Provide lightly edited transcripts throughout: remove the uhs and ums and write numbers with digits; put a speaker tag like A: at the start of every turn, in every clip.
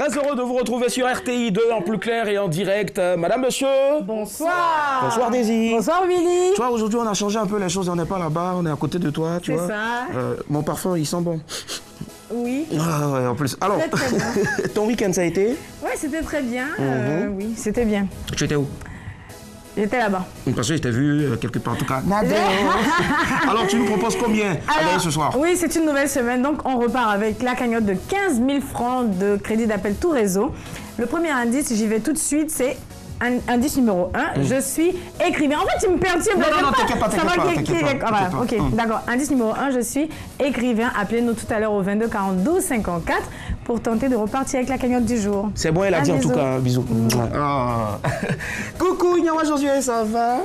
A: Très heureux de vous retrouver sur RTI 2 en plus clair et en direct. Madame, monsieur.
B: Bonsoir.
A: Bonsoir Daisy.
B: Bonsoir Willy.
A: Tu vois, aujourd'hui on a changé un peu les choses, on n'est pas là-bas, on est à côté de toi, tu vois.
B: C'est ça.
A: Mon parfum, il sent bon.
B: Oui.
A: Ah ouais, en plus. Alors,
B: Très bien.
A: ton week-end ça a été?
B: Ouais, c'était très bien. Oui, c'était bien.
A: Tu étais où?
B: J'étais là-bas.
A: Parce que je t'ai vu quelque part en tout cas. Alors tu nous proposes combien à gagner ce soir?
B: Oui, c'est une nouvelle semaine, donc on repart avec la cagnotte de 15 000 francs de crédit d'appel tout réseau. Le premier indice, j'y vais tout de suite, c'est indice numéro 1. Je suis écrivain. En fait, tu me perturbes.
A: Non, t'inquiète pas, t'inquiète pas.
B: Ok, d'accord. Indice numéro 1, je suis écrivain. Appelez-nous tout à l'heure au 22 42 54 pour tenter de repartir avec la cagnotte du jour.
A: C'est bon, elle a dit en tout cas. Bisous. Coucou, Nyawa Josué, ça va?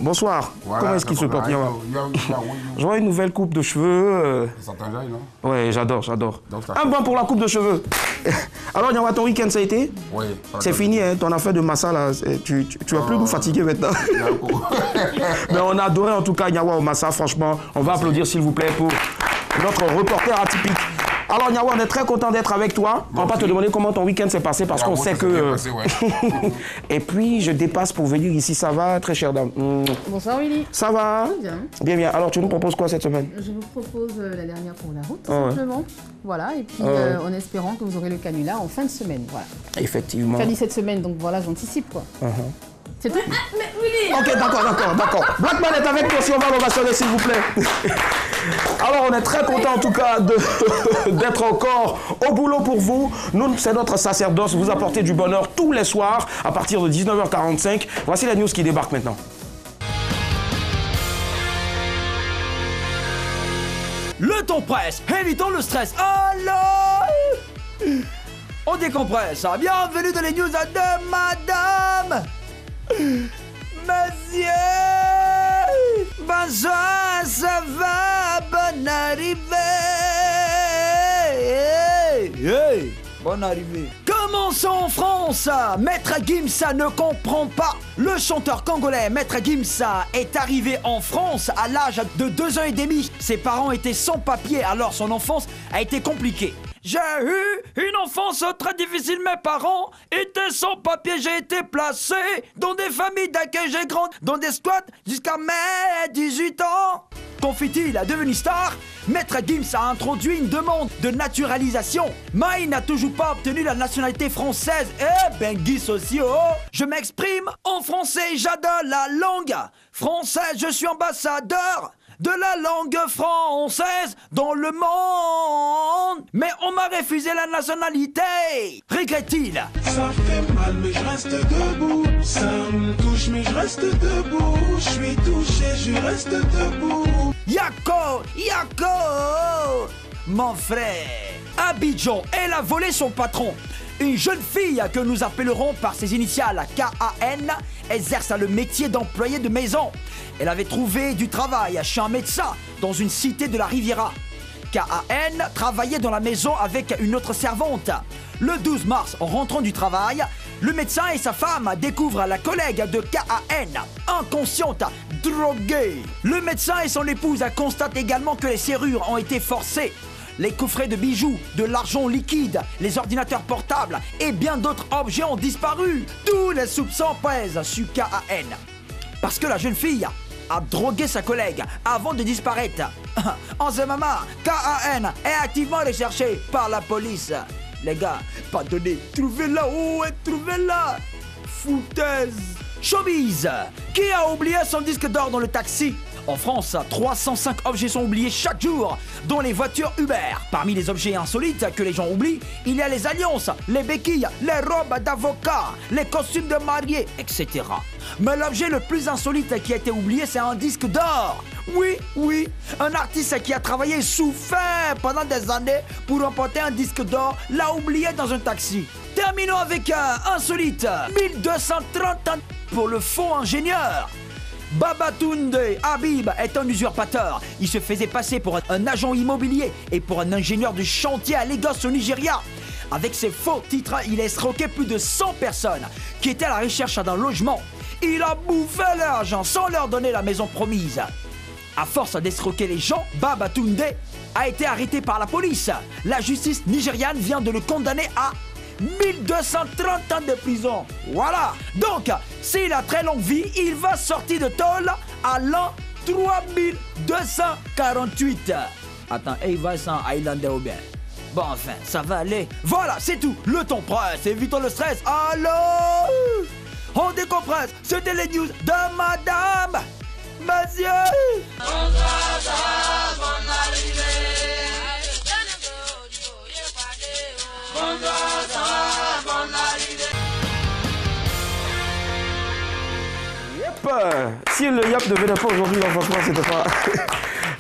A: Bonsoir. Voilà, comment est-ce qu'il se porte, Nyawa? Je vois une nouvelle coupe de cheveux.
C: Ça t'enjaille, non?
A: Ouais, j'adore. Un bon pour la coupe de cheveux. Alors, Nyawa, ton week-end, ça a été?
C: Oui.
A: C'est fini, hein, ton affaire de massa, là. Tu vas plus nous fatiguer maintenant. Mais on a adoré, en tout cas, Nyawa au massa, franchement. On va applaudir, s'il vous plaît, pour notre reporter atypique. Alors, Nyawa, on est très content d'être avec toi. On va pas te demander comment ton week-end s'est passé parce qu'on sait que... Et puis, je dépasse pour venir ici. Ça va, très chère dame?
D: Bonsoir Willy.
A: Ça va?
D: Bien.
A: Bien. Alors, tu nous proposes quoi cette semaine?
D: Je vous propose la dernière pour la route, tout simplement. Voilà, et puis en espérant que vous aurez le canular en fin de semaine. Voilà.
A: Effectivement.
D: Fin de cette semaine, donc voilà, j'anticipe quoi. C'est tout?
B: Mais Willy!
A: Ok, d'accord. Blackman est avec toi si on va l'ovationner, s'il vous plaît. Alors, on est très content en tout cas d'être encore au boulot pour vous. Nous, c'est notre sacerdoce, vous apporter du bonheur tous les soirs à partir de 19h45. Voici la news qui débarque maintenant.
E: Le temps presse, évitons le stress. Alors, on décompresse. Bienvenue dans les news de Madame Monsieur. Bonsoir, ça va, bonne arrivée. Bonne arrivée. Commençons en France. Maître Gims ne comprend pas. Le chanteur congolais Maître Gims est arrivé en France à l'âge de 2 ans et demi. Ses parents étaient sans papier, alors son enfance a été compliquée. J'ai eu une enfance très difficile, mes parents étaient sans papier, j'ai été placé dans des familles d'accueil, j'ai grandi dans des squats jusqu'à mes 18 ans. Confie-t-il devenu star, Maître Gims a introduit une demande de naturalisation, mais il n'a toujours pas obtenu la nationalité française. Gims aussi, Je m'exprime en français, j'adore la langue française, je suis ambassadeur de la langue française dans le monde. Mais on m'a refusé la nationalité. Regrette-t-il?
F: Ça fait mal mais je reste debout. Ça me touche mais je reste debout. Je suis touché, je reste debout.
E: Yako, mon frère. Abidjan, elle a volé son patron. Une jeune fille que nous appellerons par ses initiales KAN exerce le métier d'employée de maison. Elle avait trouvé du travail chez un médecin dans une cité de la Riviera. KAN travaillait dans la maison avec une autre servante. Le 12 mars, en rentrant du travail, le médecin et sa femme découvrent la collègue de KAN, inconsciente, droguée. Le médecin et son épouse constatent également que les serrures ont été forcées. Les coffrets de bijoux, de l'argent liquide, les ordinateurs portables et bien d'autres objets ont disparu. Tous les soupçons pèsent sur KAN. Parce que la jeune fille a drogué sa collègue avant de disparaître. En ce moment, KAN est activement recherché par la police. Les gars, pardonnez, trouvez-la, trouvez-la. Foutaise. Showbiz. Qui a oublié son disque d'or dans le taxi? En France, 305 objets sont oubliés chaque jour, dont les voitures Uber. Parmi les objets insolites que les gens oublient, il y a les alliances, les béquilles, les robes d'avocat, les costumes de mariés, etc. Mais l'objet le plus insolite qui a été oublié, c'est un disque d'or. Oui, un artiste qui a travaillé et souffert pendant des années pour remporter un disque d'or l'a oublié dans un taxi. Terminons avec un insolite. 1230 ans pour le faux ingénieur. Babatunde Habib est un usurpateur. Il se faisait passer pour un agent immobilier et pour un ingénieur de chantier à Lagos au Nigeria. Avec ses faux titres, il a escroqué plus de 100 personnes qui étaient à la recherche d'un logement. Il a bouffé l'argent sans leur donner la maison promise. À force d'escroquer les gens, Babatunde a été arrêté par la police. La justice nigériane vient de le condamner à 1230 ans de prison. Voilà. Donc, s'il a très longue vie, il va sortir de tôle à l'an 3248. Attends, et il va sans Highlander ou bien? Bon, enfin, ça va aller. Voilà, c'est tout. Le temps presse, évitons le stress. Alors, on décompresse. C'était les news de Madame Monsieur.
A: Yep. Si le yap ne venait pas aujourd'hui, franchement, c'était pas...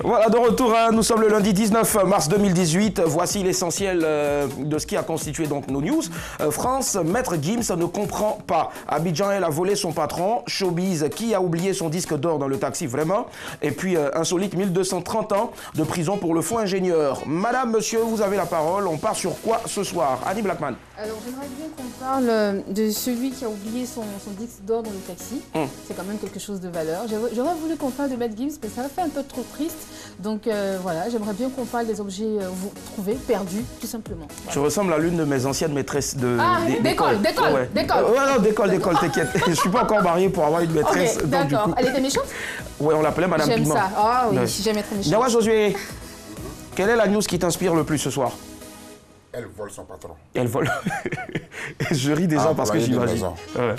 A: Voilà, de retour, hein. Nous sommes le lundi 19 mars 2018. Voici l'essentiel de ce qui a constitué donc nos news. France, Maître Gims ne comprend pas. Abidjan, elle a volé son patron. Showbiz, qui a oublié son disque d'or dans le taxi, vraiment. Et puis, insolite, 1230 ans de prison pour le faux ingénieur. Madame, monsieur, vous avez la parole. On part sur quoi ce soir? Annie Blackman.
D: Alors, j'aimerais bien qu'on parle de celui qui a oublié son disque d'or dans le taxi. C'est quand même quelque chose de valeur. J'aurais voulu qu'on parle de Maître Gims, mais ça m'a fait un peu trop triste. Donc voilà, j'aimerais bien qu'on parle des objets trouvés, perdus, tout simplement. Voilà.
A: Je ressemble à l'une de mes anciennes maîtresses de...
D: d'école.
A: Ouais, non, d'école, t'inquiète. Je suis pas encore marié pour avoir une maîtresse.
D: Okay, d'accord. Elle était méchante?
A: Ouais, on l'appelait Madame Piment.
D: J'aime ça. Ah oui, j'aime être méchante.
A: Yawa Josué, quelle est la news qui t'inspire le plus ce soir?
C: Elle vole son patron.
A: Elle vole. Je ris déjà parce que j'imagine. Ouais.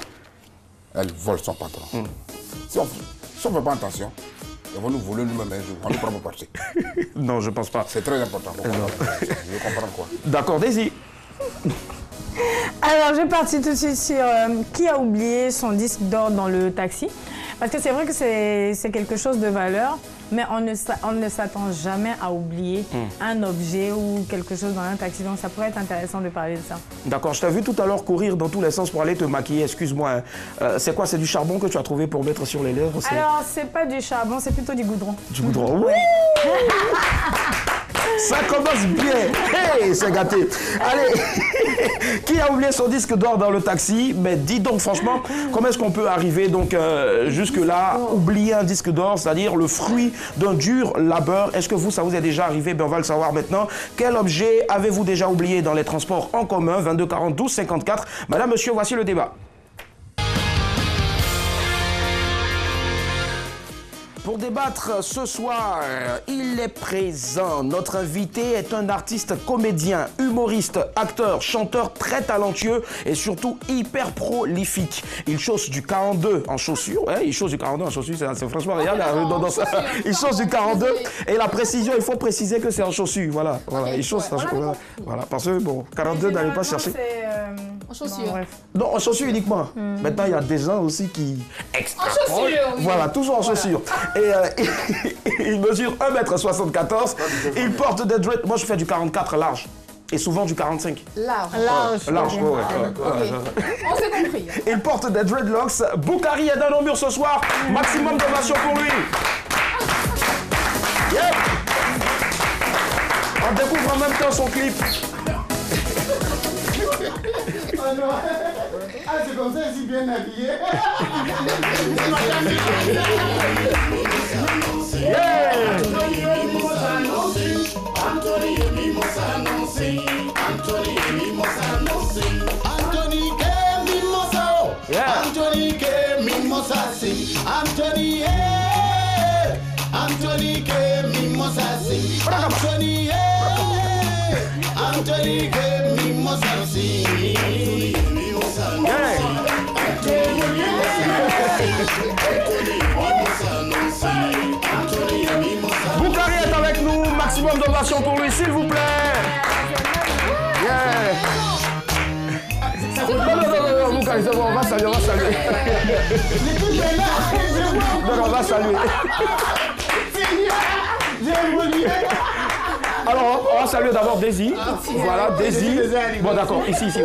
C: Elle vole son patron. Si on ne fait pas attention, ils vont nous voler nous-mêmes un jour, on nous prend pour partir.
A: Non, je pense pas.
C: C'est très important. Je comprends quoi.
A: D'accord, Daisy.
B: Alors, je vais partir tout de suite sur qui a oublié son disque d'or dans le taxi. Parce que c'est vrai que c'est quelque chose de valeur, mais on ne s'attend jamais à oublier un objet ou quelque chose dans un taxi. Donc, ça pourrait être intéressant de parler de ça. D'accord,
A: je t'ai vu tout à l'heure courir dans tous les sens pour aller te maquiller. Excuse-moi. C'est quoi? C'est du charbon que tu as trouvé pour mettre sur les lèvres?
B: Alors, c'est pas du charbon, c'est plutôt du goudron.
A: Du goudron, oui. Ça commence bien. Hey, c'est gâté. Allez, qui a oublié son disque d'or dans le taxi? Mais dis donc, franchement, comment est-ce qu'on peut arriver donc jusque-là, oublier un disque d'or, c'est-à-dire le fruit d'un dur labeur? Est-ce que vous, ça vous est déjà arrivé? Ben, on va le savoir maintenant. Quel objet avez-vous déjà oublié dans les transports en commun? 22 40 12 54. Madame, monsieur, voici le débat. Pour débattre ce soir, il est présent. Notre invité est un artiste comédien, humoriste, acteur, chanteur très talentueux et surtout hyper prolifique. Il chausse du 42 en chaussures. Ouais, il chausse du 42 en chaussures, c'est franchement regarde. Il chausse du 42 et la précision, il faut préciser que c'est en chaussures. Voilà, voilà. Il chausse en chaussures. Voilà, parce que bon, 42 n'allez pas chercher.
D: En chaussures.
A: Non, en chaussures uniquement. Maintenant, il y a des gens aussi qui
D: extrapolent. En chaussures.
A: Voilà, toujours en chaussures. Et il mesure 1m74. Il porte des dreads. Moi, je fais du 44 large. Et souvent du 45.
D: Large.
A: Large, ouais.
D: On s'est compris.
A: Il porte des dreadlocks. Boukari est dans nos murs ce soir. Maximum d'ovation pour lui. Yeah. On découvre en même temps son clip.
G: Oh non. Ah, c'est comme ça, si bien habillé.
A: Boukari est avec nous, maximum d'ovation pour lui, s'il vous plaît. Yeah. Non, Boukari, c'est bon, on va saluer, Non, on va saluer. Alors, on va saluer d'abord Daisy. Voilà, Daisy. Bon, d'accord, ici, ouais.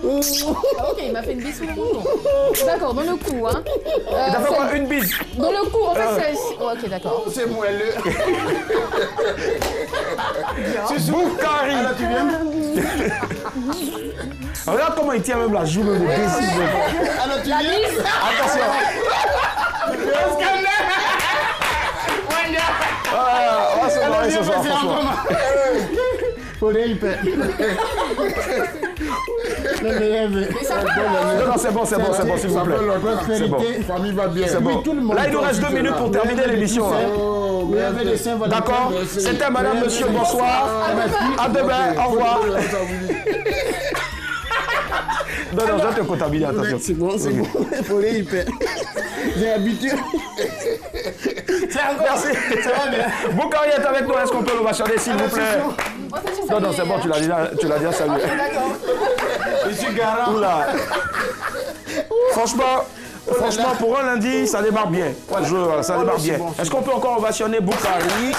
D: Ok, il m'a fait une bise sur le cou. D'accord, dans le cou, hein.
A: T'as fait quoi? Une bise?
D: Dans le cou, en fait, c'est... Ok, d'accord.
G: C'est moelleux.
A: Boukari.
G: Alors, tu viens?
A: Regarde comment il tient même la joue de Daisy.
G: Alors, tu viens?
A: Attention. On va se marier. soirée ce soir, franchement.
G: Faut rien y perdre.
A: Non, c'est bon, s'il vous plaît. C'est bon.
C: La famille va bien.
A: C'est bon. Là, il nous reste 2 minutes pour terminer l'émission. D'accord. C'était madame, monsieur, bonsoir. À demain, au revoir. Non, je te comptabilise, attention.
G: C'est bon. Faut rien y perdre. J'ai l'habitude.
A: Merci. Boukari est avec nous. Est-ce qu'on peut l'ovationner, s'il vous plaît? Non, c'est bon, tu l'as déjà salué.
G: Je suis garant.
A: Oula. Franchement, pour un lundi, ça démarre bien. Ça démarre bien. Est-ce qu'on peut encore ovationner Boukari?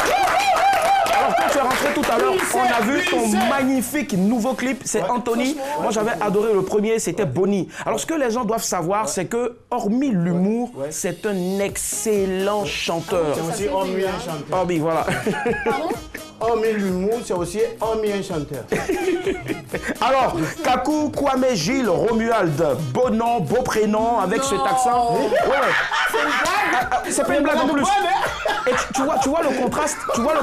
A: Alors, quand tu es rentré tout à l'heure, on a vu ton magnifique nouveau clip, c'est Anthony. Moi, j'avais adoré le premier, c'était Bonnie. Alors, ce que les gens doivent savoir, c'est que, hormis l'humour, c'est un excellent chanteur.
G: C'est aussi hormis un chanteur.
A: Hormis, voilà.
G: Hormis l'humour, c'est aussi hormis un chanteur.
A: Alors, Kakou Kwame Gilles Romuald, beau nom, beau prénom, avec cet accent. Ouais. C'est pas une blague en plus. Et tu vois le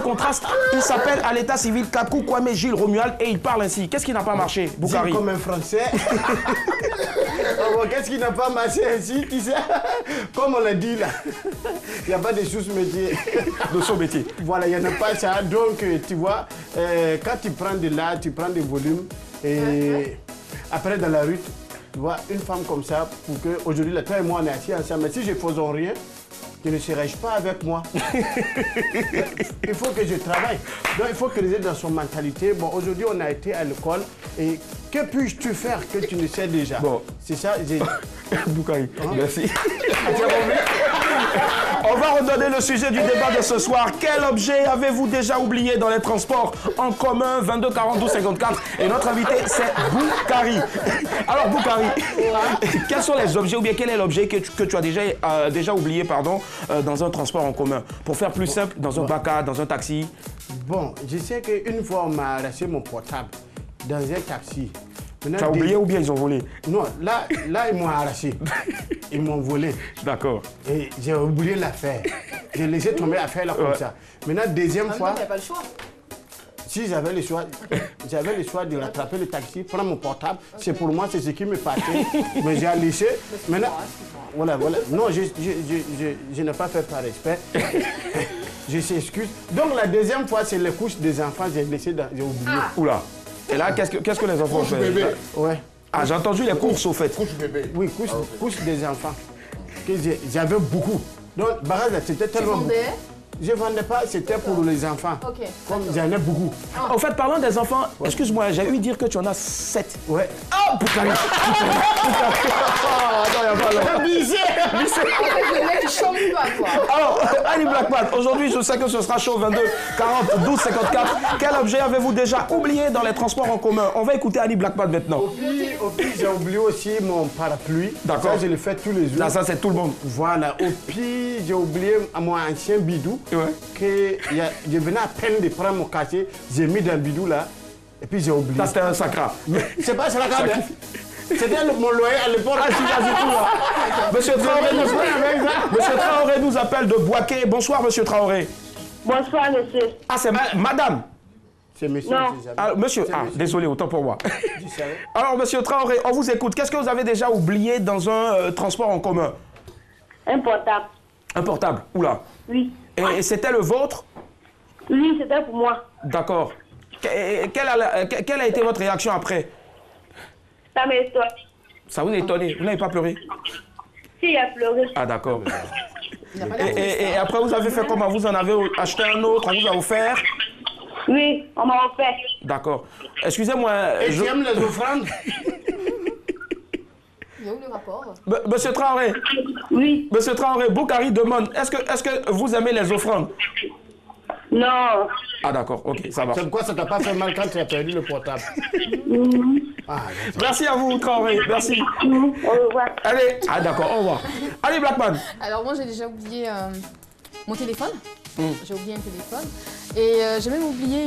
A: contraste, il s'appelle à l'état civil Kakou Kwame Gilles Romuald et il parle ainsi. Qu'est-ce qui n'a pas marché, Boukari?
G: Comme un Français. Qu'est-ce qui n'a pas marché ainsi, tu sais? Comme on l'a dit là, il n'y a pas de sous-métier.
A: De sous-métier.
G: Voilà, il n'y en a pas ça. Donc, tu vois, quand tu prends de l'art, tu prends des volumes et après dans la rue, tu vois, une femme comme ça, pour que aujourd'hui, toi et moi, on est assis ensemble. Mais si je ne faisais rien, tu ne serais pas avec moi. Il faut que je travaille. Donc, il faut que les aides dans son mentalité. Bon, aujourd'hui, on a été à l'école et que puis-je faire que tu ne sais déjà?
A: Bon.
G: C'est ça, j'ai...
A: Boukari, merci. On va redonner le sujet du débat de ce soir. Quel objet avez-vous déjà oublié dans les transports en commun? 22 42 54. Et notre invité, c'est Boukari. Alors, Boukari, quels sont les objets ou bien quel est l'objet que tu as déjà oublié dans un transport en commun? Pour faire plus simple, dans un baka, dans un taxi?
G: Bon, je sais qu'une fois, on m'a arraché mon portable dans un taxi.
A: Tu as oublié ou bien ils ont volé?
G: Non, là ils m'ont arraché. Ils m'ont volé.
A: D'accord.
G: Et j'ai oublié l'affaire. J'ai laissé tomber l'affaire là comme ça. Maintenant, deuxième fois...
D: Il n'y a pas le choix.
G: Si j'avais le choix de rattraper le taxi, prendre mon portable, c'est pour moi, c'est ce qui me passait. Mais j'ai laissé. Maintenant, voilà. Non, je n'ai pas fait par respect. Je s'excuse. Donc la deuxième fois, c'est les couches des enfants, j'ai oublié.
A: Oula. Et là, qu'est-ce que les enfants font?
G: Ouais.
A: Ah, j'ai entendu les courses au fait.
C: Couche bébé.
G: Oui, couches des enfants. Que j'avais beaucoup. Donc, barrage, c'était tellement beaucoup. Je ne vendais pas, c'était pour les enfants.
D: Ok.
G: Comme j'en ai beaucoup.
A: En fait, parlant des enfants, excuse-moi, j'ai eu dire que tu en as 7.
G: Ouais.
A: Oh, Boukari.
D: En fait, le mec, il chante pas, quoi.
A: Alors, Ali Blackman, aujourd'hui, je sais que ce sera chaud. 22 40 12 54. Quel objet avez-vous déjà oublié dans les transports en commun? On va écouter Ali Blackman maintenant.
G: Au pire, j'ai oublié aussi mon parapluie.
A: D'accord.
G: Ça, je le fais tous les jours.
A: Là, ça, c'est tout le monde.
G: Voilà. Au pire, j'ai oublié mon ancien bidou.
A: Ouais.
G: Que je venais à peine de prendre mon cachet. J'ai mis dans le bidou là. Et puis j'ai oublié.
A: Ça, c'était un sacra.
G: C'est pas ça la carte. C'était mon loyer à l'époque.
A: Ah, tu vas tout là. Monsieur Traoré nous appelle de Boaké. Bonsoir, monsieur Traoré.
H: Bonsoir, monsieur.
A: Ah, c'est madame.
G: C'est monsieur.
H: Non.
A: Monsieur, désolé, autant pour moi. Alors, monsieur Traoré, on vous écoute. Qu'est-ce que vous avez déjà oublié dans un transport en commun?
H: Un portable.
A: Un portable, oula.
H: Oui.
A: Et c'était le vôtre?
H: Oui, c'était pour moi.
A: D'accord. Quelle a été votre réaction après?
H: Ça m'a étonné.
A: Ça vous a étonné? Vous n'avez pas pleuré?
H: Si, il a pleuré.
A: Ah, d'accord. Et après, vous avez fait comment? Vous en avez acheté un autre? On vous a offert?
H: Oui, on m'a offert.
A: D'accord. Excusez-moi.
G: Et tu aimes les offrandes?
D: Il y a où le rapport?
A: Monsieur Traoré.
H: Oui.
A: Monsieur Traoré, Boukari demande, est-ce que vous aimez les offrandes?
H: Non.
A: Ah d'accord, ok, ça marche.
G: C'est pourquoi ça t'a pas fait mal quand tu as perdu le portable?
A: Merci à vous, Traoré, merci.
H: Au revoir.
A: Allez, d'accord, au revoir. Allez, Blackman.
D: Alors moi, j'ai déjà oublié mon téléphone. J'ai oublié un téléphone. Et j'ai même oublié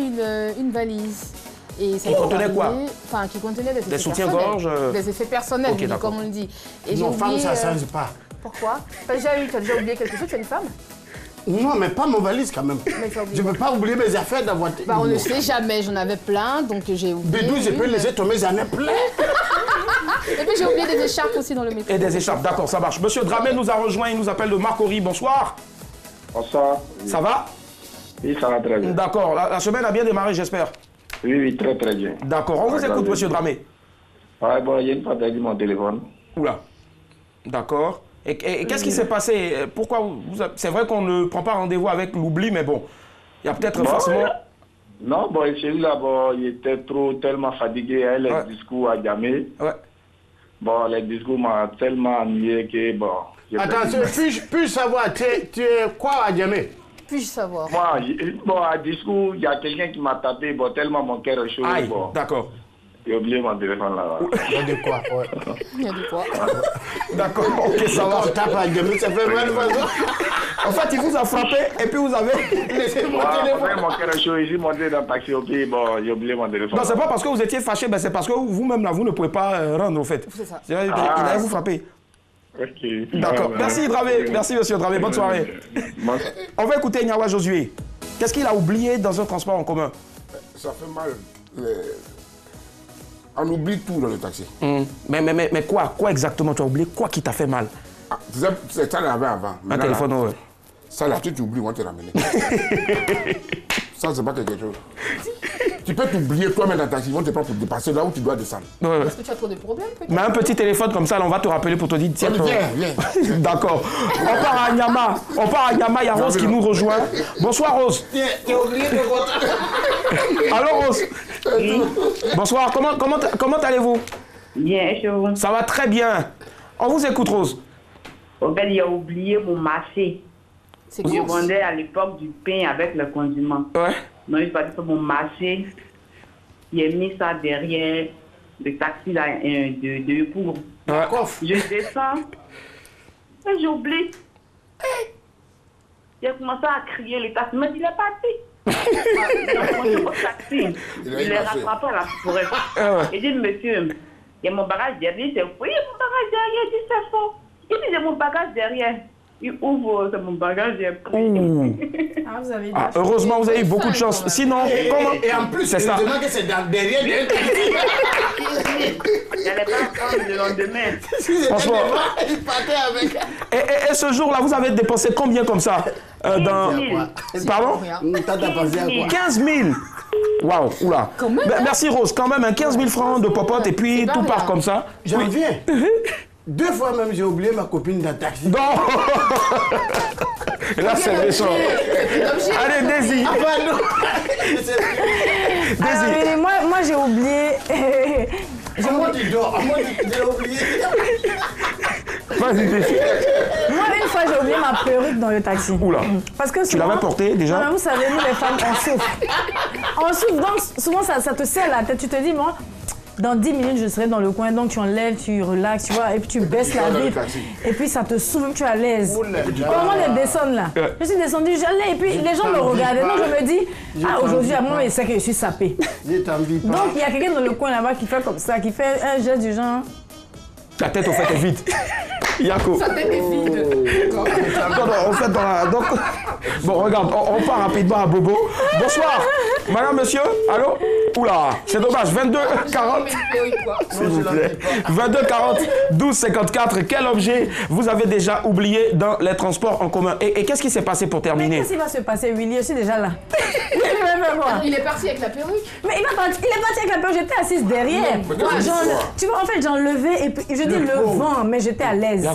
D: une valise. Et ça
A: qui contenait quoi?
D: Enfin, qui contenait des effets
A: soutiens-gorge.
D: Des effets personnels,
A: okay,
D: comme on le dit. Et
G: non, femme, ça ne change pas.
D: Pourquoi? Tu as déjà oublié quelque chose? Tu es une femme?
G: Non, mais pas mon valise quand même. Je ne peux pas oublier mes affaires dans la voiture.
D: Bah, on ne sait jamais, j'en avais plein, donc j'ai oublié.
G: Bédou, je peux laisser tomber, j'en ai plein.
D: Et puis j'ai oublié des écharpes aussi dans le métro.
A: Et des écharpes, d'accord, ça marche. Monsieur Dramé nous a rejoint, il nous appelle de Marcory. Bonsoir.
I: Bonsoir.
A: Ça va?
I: Oui, ça va très bien.
A: D'accord, la semaine a bien démarré, j'espère.
I: Oui, très très bien.
A: D'accord, on vous écoute, monsieur Dramé.
I: Ouais, bon, il y a une fois perdu mon téléphone.
A: Oula. D'accord. Et qu'est-ce qui s'est passé? Pourquoi c'est vrai qu'on ne prend pas rendez-vous avec l'oubli, mais bon, il y a peut-être forcément...
I: Non, bon, celui-là, bon, il était tellement fatigué, hein, les discours à jamais.
A: Ouais.
I: Bon, les discours m'ont tellement ennuyé que, bon...
G: Attention, puis-je savoir, tu es quoi à jamais?
D: Puis-je savoir?
I: Moi, bon, à discours, il y a quelqu'un qui m'a tapé, bon, tellement mon cœur est chaud.
A: Aïe,
I: bon.
A: D'accord.
I: J'ai oublié mon téléphone là-bas.
G: Il y a de quoi, ouais.
D: Il y a de quoi.
A: D'accord, ok, ça va.
G: On tape à jamais, ça fait mal de façon.
A: En fait, il vous a frappé et puis vous avez laissé mon téléphone.
I: Mon cœur est chaud, je suis monté dans le taxi, ok, bon, j'ai oublié mon téléphone.
A: Non, c'est pas parce que vous étiez fâché, ben c'est parce que vous-même là, vous ne pouvez pas rendre, au fait.
D: C'est ça.
A: Il allait vous frapper.
I: Ok.
A: D'accord. Merci, Dramé. Merci, monsieur Dramé. Bonne soirée. On va écouter Nyawa Josué. Qu'est-ce qu'il a oublié dans un transport en commun?
C: Ça fait mal. On oublie tout dans le taxi.
A: Mais quoi? Quoi exactement? Tu as oublié quoi qui t'a fait mal?
C: Ah, c'est ça, l'avait avant.
A: Un téléphone, ouais.
C: Ça, là, tu oublies, on va te ramener. Ça, c'est pas quelque chose. Tu peux t'oublier toi-même dans le taxi, ils vont te prendre pour dépasser là où tu dois descendre.
A: Ouais.
D: Est-ce que tu as trop de problèmes peut-être?
A: Mais un petit téléphone comme ça, là, on va te rappeler pour te dire, tiens,
C: Viens.
A: D'accord. On part à Nyama. Il y a Rose qui nous rejoint. Bonsoir, Rose.
G: T'es oublié de votre...
A: Allô, Rose. Bonsoir. Comment allez-vous?
H: Bien, chaud.
A: Ça va très bien. On vous écoute, Rose.
H: Au fait, il a oublié mon marché.
D: C'est
H: Je
D: quoi?
H: vendais à l'époque du pain avec le condiment.
A: Ouais.
H: Donc, il fallait faire mon marché. Il a mis ça derrière le taxi là, de pour.
A: Ouais.
H: Je descends. Et j'oublie. Il a commencé à crier le taxi. Mais il est parti. Il a commencé au taxi. Il est rattrapé à la forêt. Il dit, monsieur, il y a mon bagage derrière. Il dit, oui, mon bagage derrière. Il dit, c'est faux. Il dit, j'ai mon bagage derrière. Il ouvre, c'est mon bagage, j'ai pris.
D: Vous avez
A: Heureusement, vous avez eu beaucoup de chance. Sinon, comment?
G: Et en plus, c'est ça. Que c'est derrière le taxi.
H: Il n'allait pas prendre le lendemain.
A: Franchement.
G: Il partait avec...
A: Et ce jour-là, vous avez dépensé combien comme ça dans... Pardon?
G: T'as dépensé à quoi?
A: 15 000. Waouh, oula. Merci Rose, quand même, 15 000 francs de popote et puis tout part comme ça.
G: J'en viens. 2 fois même, j'ai oublié ma copine dans le taxi.
A: Non. Et là, c'est méchant. Allez, Daisy.
B: Alors, moi j'ai oublié.
G: Comment tu dors? Moi, j'ai oublié.
A: Vas-y, Daisy.
B: Moi, une fois, j'ai oublié ma perruque dans le taxi.
A: Oula.
B: Parce que
A: Tu l'avais portée déjà?
B: Non, vous savez, nous les femmes, on souffre. On souffre, donc souvent ça te serre la tête. Tu te dis, moi, dans 10 minutes, je serai dans le coin. Donc tu enlèves, tu relaxes, tu vois, et puis tu baisses la vitre. Et puis ça te souffle, tu es à l'aise. Comment les descendre là? Je suis descendue, j'allais, et puis les gens me regardaient. Donc je me dis, aujourd'hui, à moi, il sait que je suis sapée. Donc il y a quelqu'un dans le coin là-bas qui fait comme ça, qui fait un geste du genre.
A: Ta tête, au fait, est vide. Yako.
D: Sa tête est vide.
A: Non, on fait dans la... Donc... Bon, regarde, on part rapidement à Bobo. Bonsoir. Madame, monsieur, allô? Oula, c'est dommage. 22 40. S'il vous plaît. 22 40 12 54. Quel objet vous avez déjà oublié dans les transports en commun? Et qu'est-ce qui s'est passé pour terminer?
B: Qu'est-ce qui va se passer, Willy? Je suis déjà là.
D: Il est parti avec la perruque.
B: Mais il est parti avec la perruque. J'étais assise derrière. Tu vois, en fait, j'enlevais et puis je dis le vent, mais j'étais à l'aise.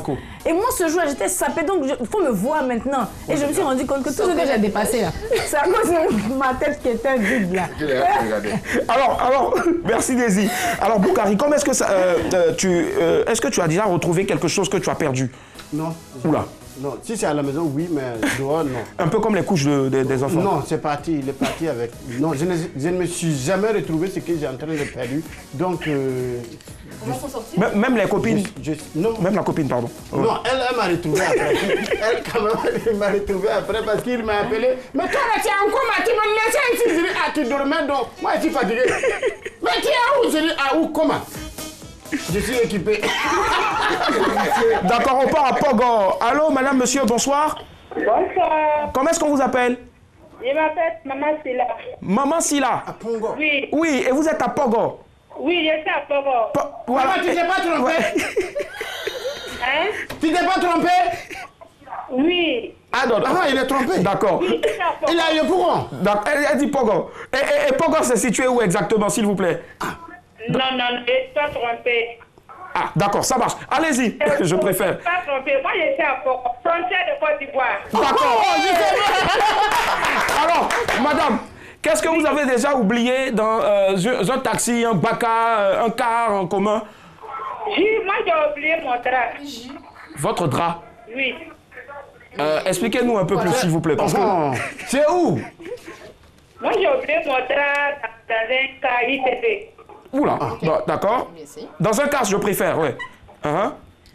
B: Et moi, ce jour-là, j'étais sapée, donc il faut me voir maintenant. Et je me suis rendu compte que tout ce que j'ai dépassé là, c'est à cause de ma tête qui était vide là.
A: Alors, merci Daisy. Alors, Boukari, comment est-ce que ça, est-ce que tu as déjà retrouvé quelque chose que tu as perdu?
G: Non.
A: Oula.
G: Non, si c'est à la maison, oui, mais dehors, non.
A: Un peu comme les couches des enfants?
G: Non, c'est parti, il est parti avec... Non, je ne me suis jamais retrouvé ce que j'ai en train de perdre. Donc...
D: Comment s'en sortir?
A: Même les copines?
G: Non.
A: Même la copine, pardon.
G: Non, elle m'a retrouvé après. Elle, quand même, elle m'a retrouvé après parce qu'il m'a appelé. Mais toi, là, tu es encore là, tu m'as laissé ici. Je dis, ah, tu dormais donc. Moi, je suis fatigué. Mais tu es où? Je dis, ah, où? Comment? Je suis équipé.
A: D'accord, on part à Pogo. Allô, madame, monsieur, bonsoir.
H: Bonsoir.
A: Comment est-ce qu'on vous appelle?
H: Je m'appelle Maman Silla.
A: Maman Silla.
G: À Pongo.
H: Oui.
A: Oui, et vous êtes à Pogo.
H: Oui, je suis à Pogo.
A: Voilà.
G: Maman, tu t'es pas trompé?
H: Hein?
G: Tu t'es pas trompé?
H: Oui.
A: Ah non,
G: Ah, il est trompé.
A: D'accord.
H: Oui, je suis à Pogo.
G: Il a eu Pongo.
A: Elle dit Pogo. Et Pogo, c'est situé où exactement, s'il vous plaît?
H: Non, je ne suis pas trompé.
A: Ah, d'accord, ça marche. Allez-y, je préfère.
H: Je ne suis pas trompé. Moi, je suis à Pogo. Frontière de Côte d'Ivoire.
A: D'accord. Alors, madame, qu'est-ce que vous avez déjà oublié dans un taxi, un baka, un car en commun?
H: Moi, j'ai oublié mon drap.
A: Votre drap.
H: Oui.
A: Expliquez-nous un peu plus, s'il vous plaît. Parce que...
G: C'est où?
H: Moi, j'ai oublié mon drap dans un car ITV.
A: Oula, d'accord. Dans un car, je préfère, oui.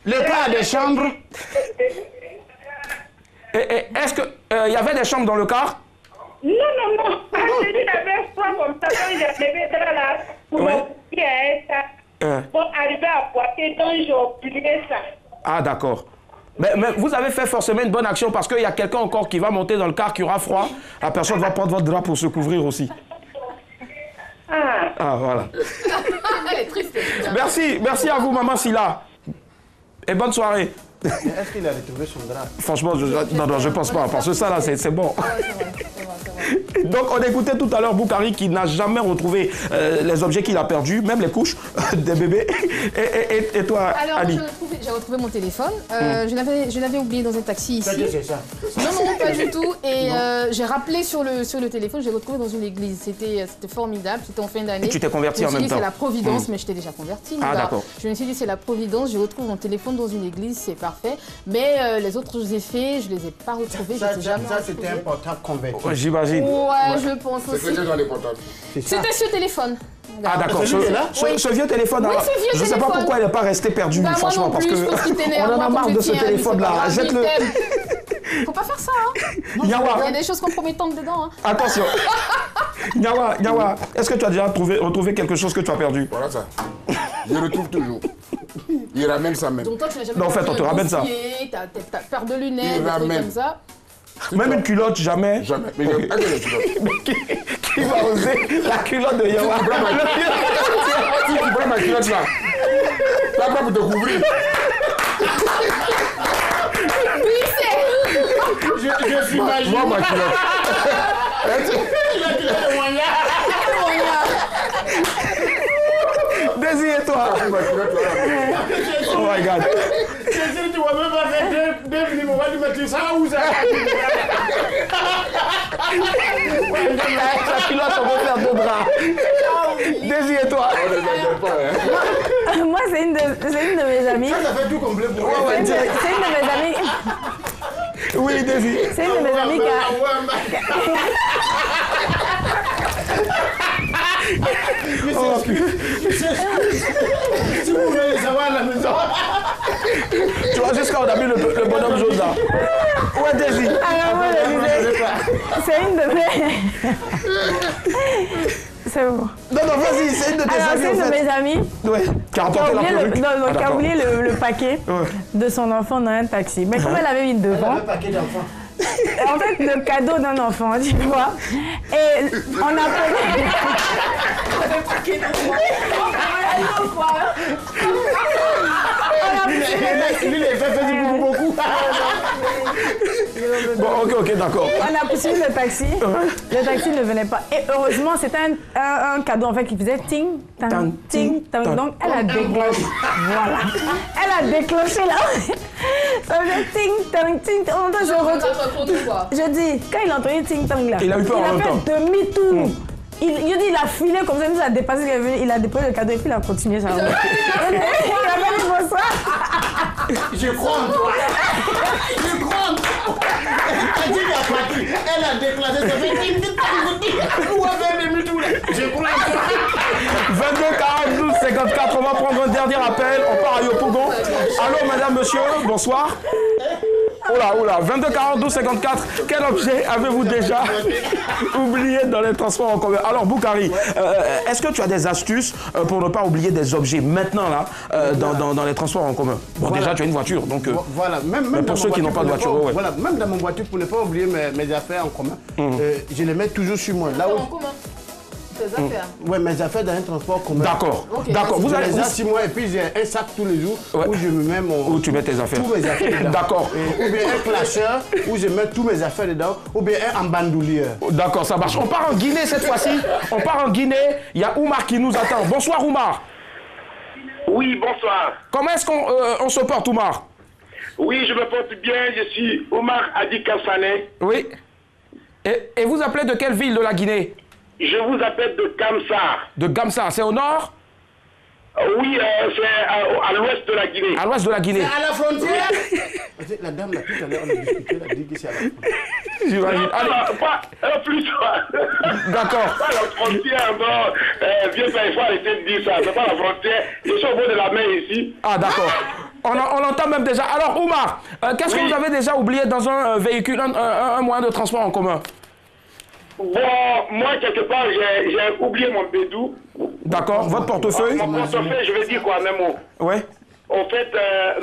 G: Le cas des chambres.
A: Et est-ce qu'il y avait des chambres dans le car?
H: Non. Je dis la même fois comme ça, quand j'ai levé le drap là, pour m'oublier ça. Pour arriver à Poitiers, donc j'ai oublié ça.
A: Ah, d'accord. Mais vous avez fait forcément une bonne action parce qu'il y a quelqu'un encore qui va monter dans le car qui aura froid. La personne va prendre votre drap pour se couvrir aussi. Ah, voilà.
D: Elle est triste.
A: Merci à vous, Maman Silla. Et bonne soirée.
G: Est-ce qu'il a retrouvé son drap?
A: Franchement, je pense pas. Parce que ça, là, c'est bon. Donc, on écoutait tout à l'heure Boukari qui n'a jamais retrouvé les objets qu'il a perdus, même les couches des bébés. Et toi,
D: Alors,
A: Ali?
D: j'ai retrouvé mon téléphone. Je l'avais oublié dans un taxi ici.
G: C'est ça.
D: Non, pas du tout. Et j'ai rappelé sur le téléphone, j'ai retrouvé dans une église. C'était formidable, c'était en fin d'année.
A: Et tu t'es converti en même temps?
D: C'est la Providence, mais j'étais déjà convertie.
A: Ah, d'accord.
D: Je me suis dit, c'est la Providence, je retrouve mon téléphone dans une église, c'est parfait. Mais les autres, je les ai faits, je les ai pas retrouvés.
G: Ça, c'était un portable converti.
A: J'imagine.
D: Ouais, je pense aussi.
C: C'est que dans les portables.
D: C'était ce téléphone.
A: Ah d'accord, ce vieux téléphone,
D: oui, ce vieux
A: je ne sais pas
D: téléphone.
A: pourquoi il n'est pas resté perdu,
D: Bah,
A: franchement, parce qu'on en a marre de ce téléphone-là. Jette-le.
D: Faut pas faire ça, hein. Il y a des choses compromettantes dedans, hein.
A: Attention. Nyawa, est-ce que tu as déjà retrouvé quelque chose que tu as perdu?
C: Voilà ça. Je le trouve toujours. Il ramène ça même.
D: Donc toi, tu n'as jamais
A: en fait, on te ramène ça.
D: T'as peur de lunettes, des trucs comme ça.
A: Même une culotte, jamais.
C: Jamais. Mais il n'y a pas que les culottes.
A: Qui va oser la culotte de Yawa?
C: Si tu prends ma culotte là, tu vas pas pour te couvrir.
G: Je suis magique.
C: Moi, ma culotte.
G: La culotte de moyen.
A: Désir, toi. Oh my God.
G: Tu vas même pas faire deux minutes, on va lui mettre ça où ça?
A: La culotte, on va faire deux draps. Désir, toi.
B: Moi, c'est une de mes amies.
G: Ça fait tout complet pour moi.
B: C'est une de mes amies.
A: Oui, Désir.
B: C'est une de mes amies qui a...
G: Si vous voulez savoir à la maison.
A: Tu vois, jusqu'à on a mis le bonhomme jaune là. Ouais, Désir.
B: Alors, moi, je disais, c'est une de mes... C'est bon.
A: Non, vas-y, c'est une de tes amies.
B: Alors, c'est une de mes amies.
A: Ouais, qui a rapporté la perruque.
B: Qui a oublié le paquet de son enfant dans un taxi. Mais comme elle avait mis devant...
G: Le paquet d'enfants.
B: En fait, le cadeau d'un enfant, tu vois. Et on a posé... Le paquet d'enfant.
G: Lui, il fait beaucoup.
A: Bon, ok, d'accord.
B: On a poursuivi le taxi. Le taxi ne venait pas. Et heureusement, c'était un cadeau en fait qui faisait ting, tang, ting, tang. Donc, elle a déclenché. Voilà. Elle a déclenché là. Ça faisait ting, tang, ting. Je dis, quand il a entendu ting, tang là,
A: il a eu peur en même temps.
B: Il a fait demi-tour. Il a filé comme ça, il a dépassé, il a déposé le cadeau et puis il a continué ça. Il a fait du bonsoir.
G: Je crois en toi. Je crois en toi. Elle dit qu'elle a parti. Elle a déclaré ça fait où avait les tout là. Je crois en toi.
A: 22 42 54, on va prendre un dernier appel. On part à Yopougon. Allô, madame, monsieur, bonsoir. Oula, 22 42 54. Quel objet avez-vous déjà oublié dans les transports en commun? Alors, Boukari, est-ce que tu as des astuces pour ne pas oublier des objets maintenant là dans les transports en commun? Bon, voilà. Déjà, tu as une voiture, donc
G: voilà. Même
A: pour ceux qui n'ont pas de voiture, ouais.
G: Voilà, même dans mon voiture, pour ne pas oublier mes affaires en commun, je les mets toujours sur moi. Là où...
D: En commun. Tes affaires.
G: Ouais, mes affaires dans un transport commun.
A: D'accord.
D: Okay,
A: d'accord. Vous allez
G: sur moi et puis j'ai un sac tous les jours où je me mets mon.
A: Où tu mets tes affaires.
G: Tous mes affaires dedans.
A: D'accord.
G: Ou bien un clasheur où je mets tous mes affaires dedans. Ou bien un bandoulière.
A: D'accord, ça marche. On part en Guinée cette fois-ci. On part en Guinée. Il y a Oumar qui nous attend. Bonsoir Oumar.
I: Oui, bonsoir.
A: Comment est-ce qu'on se porte, Oumar?
I: Oui, je me porte bien. Je suis Oumar Adi Kassané.
A: Oui. Et vous appelez de quelle ville de la Guinée?
I: Je vous appelle de Gamsa.
A: De Gamsa, c'est au nord?
I: Oui, c'est à l'ouest de la Guinée.
A: À l'ouest de la Guinée.
G: C'est à la frontière. La dame, là, tout à l'heure, on a discuté, elle a dit que c'est à la frontière.
A: J'imagine.
I: Pas plus.
A: D'accord.
I: Pas la frontière, non. Viens pas, il faut arrêter de dire ça. C'est pas la frontière. Je suis au bord de la mer ici.
A: Ah, d'accord. On l'entend même déjà. Alors, Oumar, qu'est-ce que vous avez déjà oublié dans un véhicule, un moyen de transport en commun?
I: Bon, moi, quelque part, j'ai oublié mon bédou.
A: D'accord, votre portefeuille?
I: Mon portefeuille, je vais dire quoi, même mot.
A: Ouais.
I: En fait,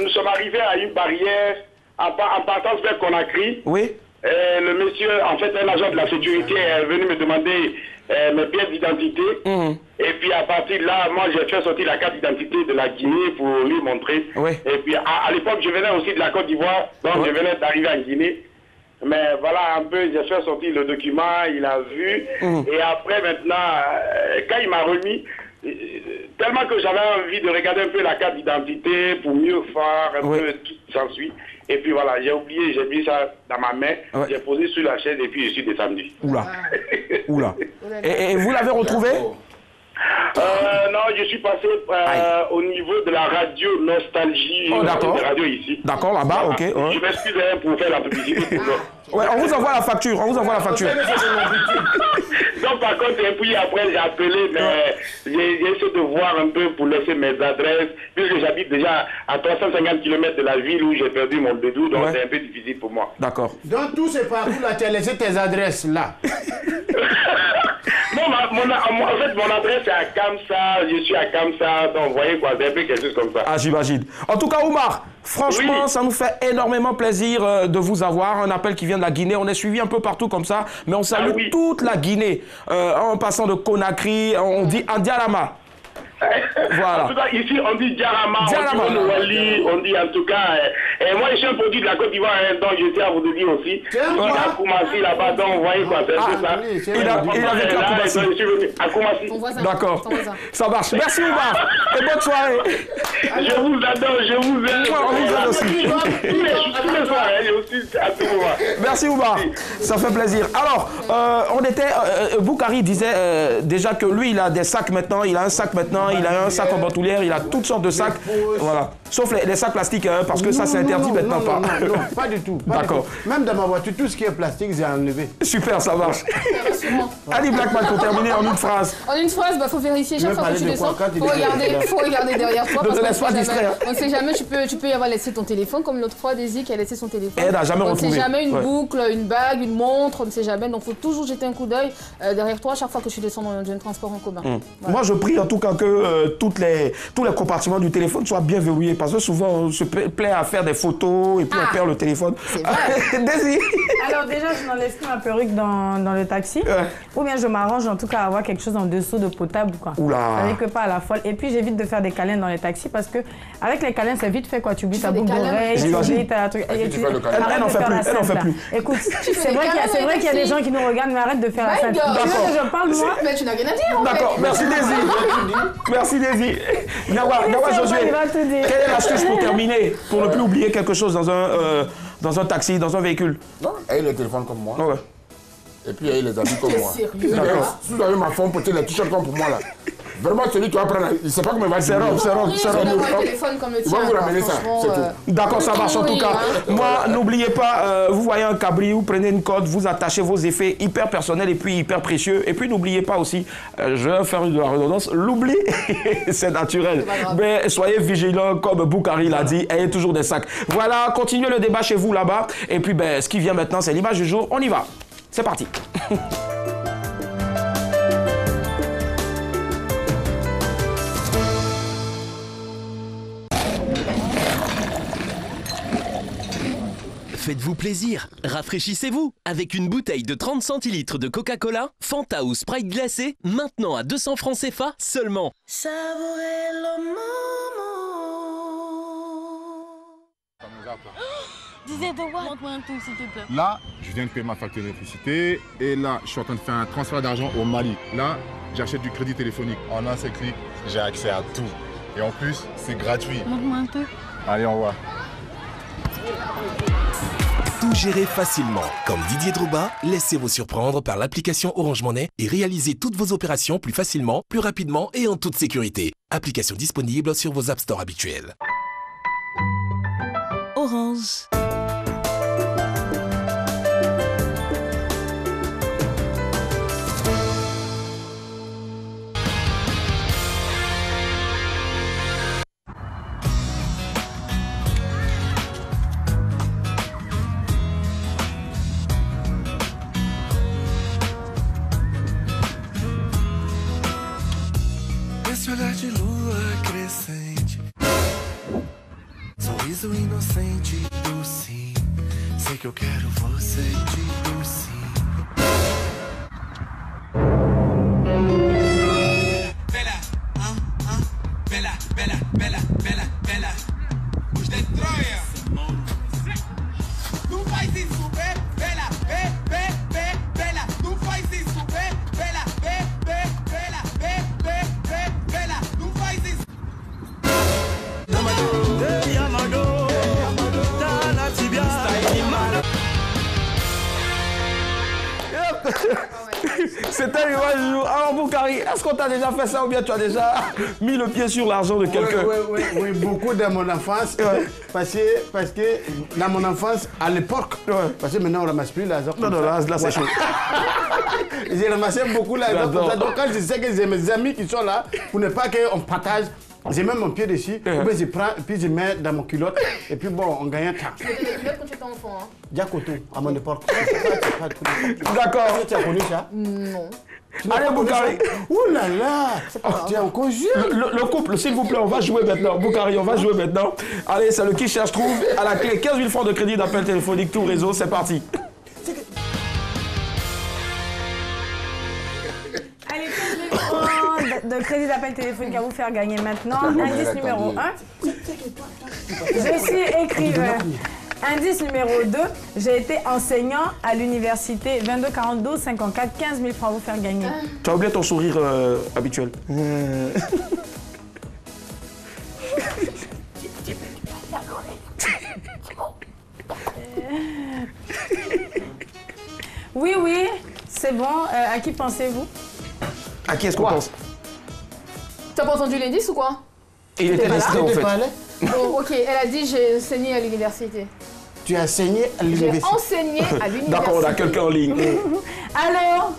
I: nous sommes arrivés à une barrière en partant vers Conakry.
A: Oui.
I: Le monsieur, en fait, un agent de la sécurité est venu me demander mes pièces d'identité. Et puis à partir de là, moi, j'ai fait sortir la carte d'identité de la Guinée pour lui montrer.
A: Oui.
I: Et puis à l'époque, je venais aussi de la Côte d'Ivoire, donc je venais d'arriver en Guinée. Mais voilà, un peu, j'ai fait sortir le document, il a vu. Et après, maintenant, quand il m'a remis, tellement que j'avais envie de regarder un peu la carte d'identité pour mieux faire un peu tout s'ensuit. Et puis voilà, j'ai oublié, j'ai mis ça dans ma main, j'ai posé sur la chaise et puis je suis descendu.
A: Oula. Et vous l'avez retrouvé?
I: Non, je suis passé au niveau de la radio Nostalgie.
A: D'accord.
I: Radio ici.
A: D'accord, là-bas, ok.
I: Je m'excuse pour faire la publicité.
A: Ouais, on vous envoie la facture,
I: Donc par contre, et puis après j'ai appelé, mais j'ai essayé de voir un peu pour laisser mes adresses, puisque j'habite déjà à 350 km de la ville où j'ai perdu mon bédou, donc c'est un peu difficile pour moi.
A: D'accord.
G: Dans tous ces parcours-là, tu as laissé tes adresses là.
I: Non, en fait, mon adresse est à Kamsa, je suis à Kamsa, donc vous voyez quoi, c'est un peu quelque chose comme ça.
A: Ah, j'imagine. En tout cas, Oumar, franchement, ça nous fait énormément plaisir de vous avoir. Un appel qui vient de la Guinée. On est suivi un peu partout comme ça, mais on salue toute la Guinée. En passant de Conakry, on dit Andialama. Voilà.
I: En tout cas, ici, on dit Djarama, on dit Nouali, on dit en tout cas. Et moi, je suis un produit de la Côte d'Ivoire, donc je tiens à vous le dire aussi. Il a Koumassi là-bas, donc vous voyez quoi, c'est un peu ça.
A: Il a vécu à Koumassi.
I: Je suis venu à Koumassi.
A: D'accord. Ça marche. Merci, Oumar. Et bonne soirée.
I: Je vous adore, je vous aime.
A: On vous aime aussi.
I: Tous les soirs, et aussi à tout moment.
A: Merci, Oumar. Ça fait plaisir. Alors, Boukari disait déjà que lui, il a des sacs maintenant. Il a un sac maintenant. Il a un sac en bandoulière, il a toutes sortes de sacs. Voilà. Sauf les sacs plastiques, hein, parce que ça c'est interdit maintenant.
G: Non, pas du tout.
A: D'accord.
G: Même dans ma voiture, tout ce qui est plastique, j'ai enlevé.
A: Super, ça marche. Ali Blackman, pour terminer en une phrase.
D: En une phrase, faut vérifier chaque fois que tu descends. Faut regarder derrière toi.
A: Ne te laisse pas distraire.
D: On ne sait jamais, tu peux y avoir laissé ton téléphone, comme l'autre fois, Daisy qui a laissé son téléphone.
A: Elle n'a jamais retrouvé.
D: On ne sait jamais une boucle, une bague, une montre, on ne sait jamais. Donc il faut toujours jeter un coup d'œil derrière toi chaque fois que tu descends dans un transport en commun.
A: Moi, je prie en tout cas que tous les compartiments du téléphone soient bien verrouillés, parce que souvent on se plaît à faire des photos et puis on perd le téléphone. Daisy.
B: Alors déjà, je n'enlève plus ma perruque dans le taxi, ou bien je m'arrange en tout cas à avoir quelque chose en dessous de potable, quoi. Avec pas à la folle. Et puis j'évite de faire des câlins dans les taxis, parce que avec les câlins c'est vite fait, quoi. Tu oublies ta boucle d'oreille, tu oublies ta truc.
A: Elle n'en fait plus.
B: Écoute, c'est vrai qu'il y a des gens qui nous regardent, mais arrête de faire la scène. Tu veux que je parle moi?
D: Mais tu n'as rien à dire.
A: D'accord, merci Daisy. Merci Daisy. Nawa Josué, quelle est l'astuce pour terminer, pour ne plus oublier quelque chose dans un taxi, dans un véhicule?
C: Non, elle a le téléphone comme moi. Et puis, il y a les habits comme moi.
D: Sérieux,
C: Si vous avez ma femme porter les t-shirts comme pour moi, là. Vraiment, celui qui va prendre, il ne sait pas comment il va dire.
A: C'est Rob.
D: Il va
C: vous ramener ça, c'est tout.
A: D'accord, ça marche en tout cas. Moi, n'oubliez pas, vous voyez un cabri, vous prenez une corde, vous attachez vos effets hyper personnels et puis hyper précieux. Et puis n'oubliez pas aussi, je vais faire de la redondance, l'oubli, c'est naturel. Mais soyez vigilants, comme Boukari l'a dit, ayez toujours des sacs. Voilà, continuez le débat chez vous là-bas. Et puis, ce qui vient maintenant, c'est l'image du jour. On y va. C'est parti.
J: Faites-vous plaisir, rafraîchissez-vous avec une bouteille de 30 centilitres de Coca-Cola, Fanta ou Sprite glacé, maintenant à 200 francs CFA seulement.
F: Savourez le moment.
K: Disais de quoi? Montre-moi un tout, s'il te plaît.
L: Là, je viens de payer ma facture d'électricité et là, je suis en train de faire un transfert d'argent au Mali. Là, j'achète du crédit téléphonique. En un seul clic, j'ai accès à tout. Et en plus, c'est gratuit.
K: Montre-moi un peu.
L: Allez, on va.
J: Tout gérer facilement. Comme Didier Drouba, laissez-vous surprendre par l'application Orange Money et réalisez toutes vos opérations plus facilement, plus rapidement et en toute sécurité. Application disponible sur vos App Store habituels.
K: Orange.
F: Olhar de lua crescente, sorriso inocente do sim. Sei que eu quero você de sim. Bela, bela, bela, bela, bela, bela. Os de Troia. Não faz isso, bela, bela. Não faz isso, bela, bela, bela. Não faz isso.
A: C'était l'image du jour. Alors Boukari, est-ce qu'on t'a déjà fait ça ou bien tu as déjà mis le pied sur l'argent de quelqu'un?
G: Oui, beaucoup dans mon enfance. Parce que dans mon enfance, à l'époque, parce que maintenant on ne ramasse plus l'argent.
A: Non, là c'est chaud.
G: J'ai ramassé beaucoup l'argent comme ça. Donc quand je sais que j'ai mes amis qui sont là, pour ne pas qu'on partage, j'ai même mon pied dessus, je prends, puis je mets dans mon culotte, et puis bon, on gagne un temps.
D: Tu mettais des culottes quand tu étais enfant, hein?
G: Diakoto, à mon époque.
A: D'accord.
G: Tu as connu ça?
D: Non.
A: Allez Boukari.
G: Ouh là là, tu es encore jeune.
A: Le couple, s'il vous plaît, on va jouer maintenant. Boukari, on va jouer maintenant. Allez, c'est le qui cherche trouve. À la clé, 15 000 francs de crédit d'appel téléphonique, tout réseau, c'est parti.
B: Allez, 15 000 francs de crédit d'appel téléphonique à vous faire gagner maintenant. Indice numéro 1. Je suis écrivain. Indice numéro 2. J'ai été enseignant à l'université. 22 42 54. 15 000 francs à vous faire gagner.
A: Tu as oublié ton sourire habituel.
B: Oui, c'est bon. À qui pensez-vous?
A: À qui est-ce qu'on pense?
D: T'as pas entendu l'indice ou quoi?
A: Il était distrait en fait.
D: Bon, ok, elle a dit j'ai enseigné à l'université.
G: Tu as enseigné à l'université?
D: J'ai enseigné à l'université.
A: D'accord, on a quelqu'un en ligne.
B: Allô?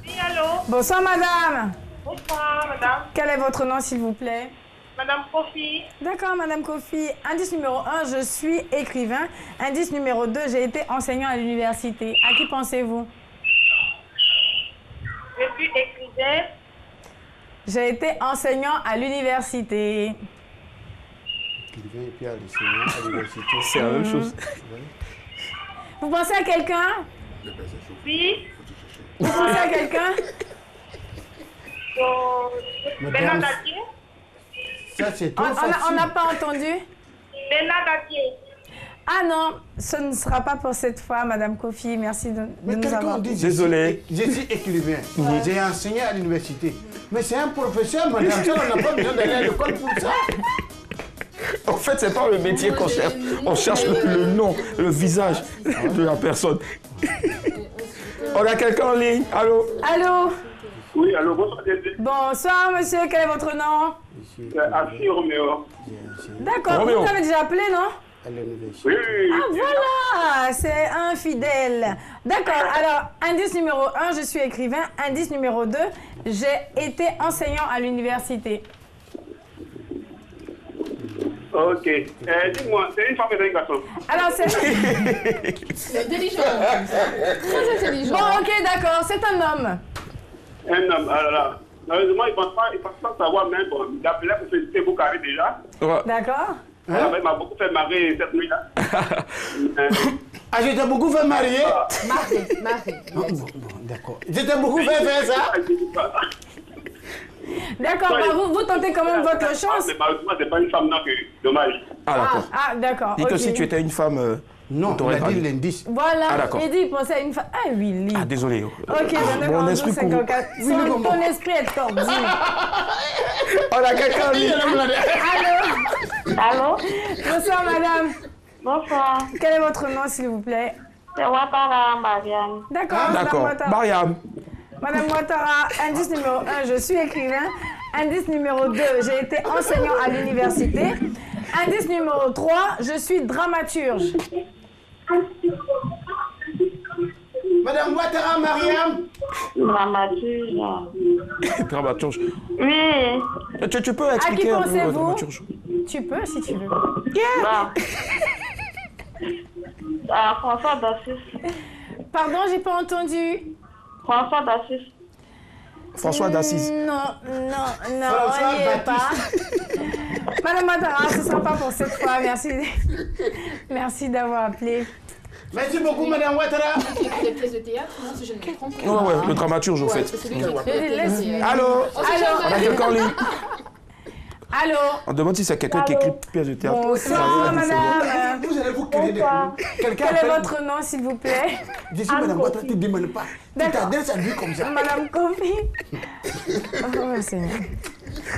H: Oui, allô?
B: Bonsoir madame.
H: Bonsoir, madame.
B: Quel est votre nom s'il vous plaît?
H: Madame Kofi.
B: D'accord, madame Kofi. Indice numéro 1, je suis écrivain. Indice numéro 2, j'ai été enseignant à l'université. À qui pensez-vous?
H: Je suis écrivain.
B: J'ai été enseignant à l'université.
G: Écrivain et puis à l'université.
A: C'est la même chose.
B: Vous pensez à quelqu'un?
H: Oui.
B: Vous pensez à quelqu'un?
H: Bernard Dadier.
G: Ça, c'est trop
B: On n'a pas entendu?
H: Bernard Dadier.
B: Ah non, ce ne sera pas pour cette fois, madame Kofi. Merci de nous avoir dit.
A: Désolé.
G: Je suis écrivain. J'ai enseigné à l'université. Mais c'est un professeur, madame. Ça, on n'a pas besoin d'aller à l'école pour ça.
A: En fait, c'est pas le métier qu'on cherche. On cherche le nom, le visage de la personne. On a quelqu'un en ligne. Allô?
B: Allô?
I: Oui, allô, bonsoir.
B: Bonsoir, monsieur. Quel est votre nom?
I: Affi Roméo.
B: D'accord.
A: Roméo.
B: Vous avez déjà appelé, non?
I: Oui.
B: Ah, voilà. C'est un fidèle. D'accord. Alors, indice numéro 1, je suis écrivain. Indice numéro 2, j'ai été enseignant à l'université.
I: Ok. Dis-moi, c'est une femme et un garçon?
B: Alors, c'est...
D: C'est intelligent. Très intelligent.
B: Bon, ok, d'accord. C'est un homme.
I: Un homme, alors là. Malheureusement, il ne pense pas savoir même. Bon, il appelait pour féliciter Boukari déjà.
A: Ouais.
B: D'accord.
I: Il m'a beaucoup fait marrer cette nuit-là.
G: Ah, je t'ai beaucoup fait marier?
D: Marie.
G: Bon, d'accord. Je t'ai beaucoup fait faire ça?
B: D'accord, bah vous tentez quand même votre chance.
I: Mais malheureusement, c'est pas une femme, non, que dommage.
A: Ah, d'accord.
B: Ah, d'accord.
A: Dis que
B: ok.
A: si tu étais une femme.
G: Non, on a dit l'indice.
B: Voilà,
A: Ah, d'accord.
B: il dit, il pensait à une femme. Ah, Willy.
A: Ah, désolé.
B: Ok,
A: Mon esprit court.
B: Ton esprit est tordu.
A: On a quelqu'un en ligne.
B: Allô?
H: Allô?
B: Bonsoir, madame.
H: Bonsoir.
B: Quel est votre nom, s'il vous plaît?
H: C'est Ouattara Marianne.
B: D'accord, madame
A: D'accord.
B: Ouattara.
A: Mariam.
B: Madame Ouattara, indice numéro 1, je suis écrivain. Indice numéro 2, j'ai été enseignant à l'université. Indice numéro 3, je suis dramaturge.
G: Madame Ouattara, Mariam.
H: Dramaturge.
A: Dramaturge.
H: Oui.
A: Tu peux
B: À qui
A: expliquer un peu
B: pensez-vous?
A: dramaturge?
B: Tu peux, si tu veux.
H: Bon. François d'Assis.
B: Pardon, j'ai pas entendu.
H: François d'Assis.
A: François d'Assise.
B: Non, on n'y est pas. Madame Ouattara, ce ne sera pas pour cette fois. Merci. Merci d'avoir appelé.
G: Merci beaucoup, Madame Ouattara.
D: Les pièces de théâtre, non, si je ne me trompe pas.
A: Ouais, le dramaturge, au fait.
D: C'est celui qui écrit les pièces de théâtre.
A: Allô? On a quelqu'un en ligne.
B: Allô?
A: On demande si c'est quelqu'un qui écrit pièce de théâtre.
B: Bonsoir, madame.
G: Vous allez vous créer des... Quelqu'un
B: Quel est
G: appelle...
B: votre nom, s'il vous plaît?
G: Je suis Madame Ouattara, tu ne demandes pas. Tu t'adresses à lui comme ça.
B: Madame Kofi. Oh, Seigneur.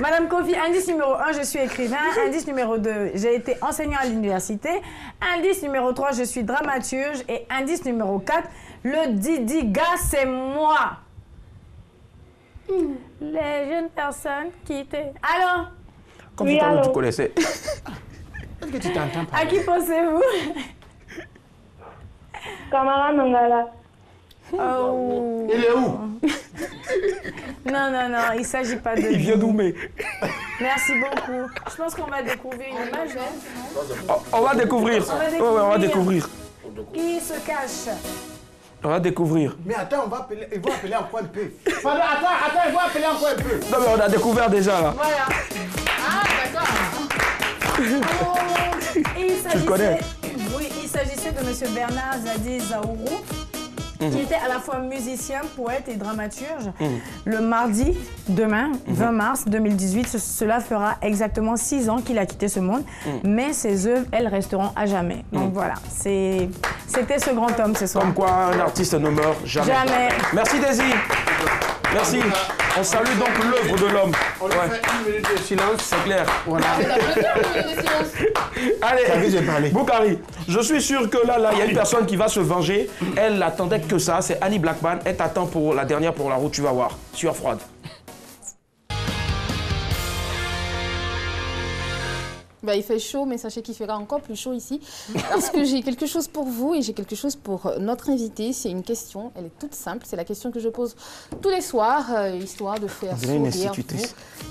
B: Madame Kofi, indice numéro 1, je suis écrivain. Indice numéro 2, j'ai été enseignant à l'université. Indice numéro 3, je suis dramaturge. Et indice numéro 4, le Didi gars, c'est moi. Les jeunes personnes qui étaient... Allô?
A: Comme tout à l'heure, tu connaissais.
G: Est-ce que tu t'entends pas?
B: À qui pensez-vous?
H: Camara Nongala.
B: Oh.
G: Il est où?
B: Non, il ne s'agit pas de...
A: Il vient d'où, mais...
B: Merci beaucoup. Je pense qu'on va découvrir une image, non?
A: On va découvrir. On va découvrir.
B: Qui se cache?
A: On va découvrir.
G: Mais attends, ils vont appeler encore un peu. Attends, ils vont appeler encore un peu.
A: Non, mais on a découvert déjà, là.
B: Voilà.
D: Ah, d'accord.
A: Tu le connais?
B: Oui, il s'agissait de M. Bernard Zadi Zaourou, qui était à la fois musicien, poète et dramaturge. Le mardi, demain, 20 mars 2018, cela fera exactement 6 ans qu'il a quitté ce monde, mais ses œuvres, elles, resteront à jamais. Donc voilà, c'était ce grand homme ce soir.
A: Comme quoi, un artiste ne meurt jamais.
B: Jamais.
A: Merci, Daisy. Merci. On salue donc l'œuvre de l'homme.
G: On lui fait 1 minute de silence.
A: C'est clair.
G: Voilà.
A: Allez, Boukari, je suis sûr que là, il y a une personne qui va se venger. Elle n'attendait que ça. C'est Annie Blackman. Elle t'attend pour la dernière pour la route. Tu vas voir. Sueur froide.
D: Bah, il fait chaud, mais sachez qu'il fera encore plus chaud ici. Parce que j'ai quelque chose pour vous et j'ai quelque chose pour notre invité. C'est une question, elle est toute simple. C'est la question que je pose tous les soirs, histoire de faire sourire vous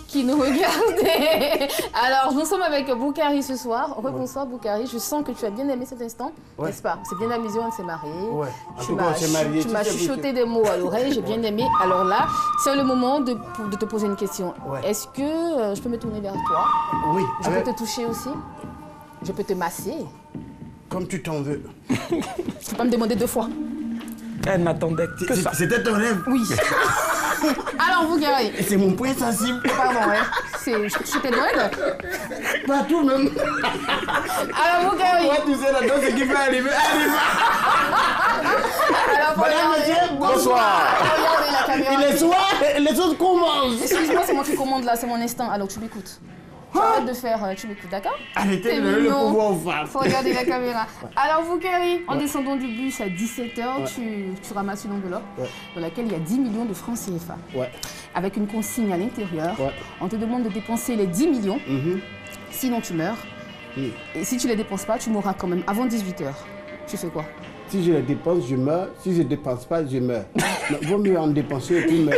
D: qui nous regardez. Alors, nous sommes avec Boukari ce soir. Rebonsoir Boukari, je sens que tu as bien aimé cet instant, n'est-ce pas? C'est bien amusé, on s'est mariés.
G: Ouais.
D: Tu m'as chuchoté des mots à l'oreille, j'ai bien aimé. Alors là, c'est le moment de te poser une question.
G: Ouais.
D: Est-ce que je peux me tourner vers toi?
G: Oui.
D: Je peux te toucher aussi? Je peux te masser?
G: Comme tu t'en veux.
D: Tu peux pas me demander 2 fois?
A: Elle n'attendait que ça.
G: C'était ton rêve?
D: Oui. Alors, Boukari.
G: C'est mon point sensible.
D: Pardon, ouais. Je t'ai loin.
G: Pas tout même.
D: Alors, Boukari.
G: Moi, tu sais, là-dedans, ce qui va arriver, arrive.
D: Alors,
G: Madame, monsieur, bonsoir.
D: Regardez la caméra.
G: Il est soir, les autres commencent.
D: Excuse-moi, c'est moi qui commande là, c'est mon instant. Alors, tu m'écoutes. Arrête de faire, tu m'écoutes, d'accord?
G: Arrêtez de donner le pouvoir aux femmes.
D: Faut regarder la caméra. Alors vous, Kerry, en descendant du bus à 17h, tu ramasses une enveloppe dans laquelle il y a 10 millions de francs CFA. Ouais. Avec une consigne à l'intérieur. Ouais. On te demande de dépenser les 10 millions, sinon tu meurs. Et si tu les dépenses pas, tu mourras quand même avant 18h. Tu fais quoi?
G: Si je les dépense, je meurs. Si je ne dépense pas, je meurs. Il vaut mieux en dépenser et puis meurs.